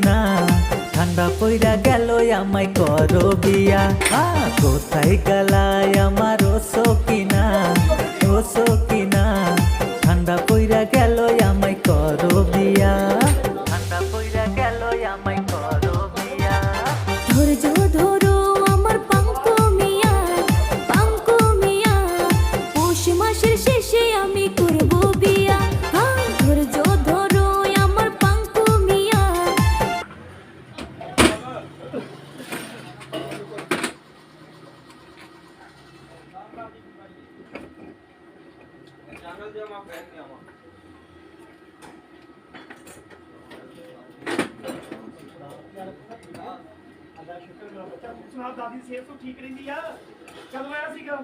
কিনা ঠান্ডা পইরা গেল আমায় করো বিয়া কোথায় গেলায় আমার ও সকিনা ঠান্ডা পইরা গেল আমায় করো বিয়া ঠান্ডা পইরা গেল আমায় করো বিয়া ধৈর্য ধরো আমার পাঙ্কু মিয়া পৌষ মাসের শেষে আমি করব বিয়া ধৈর্য ধরো আমার পাঙ্কু মিয়া ਸੁਣਾ ਦਾਦੀ ਦੀ ਸਿਹਤ ਤੋਂ ਠੀਕ ਰਹਿੰਦੀ ਆ ਕਦੋਂ ਆਇਆ ਸੀਗਾ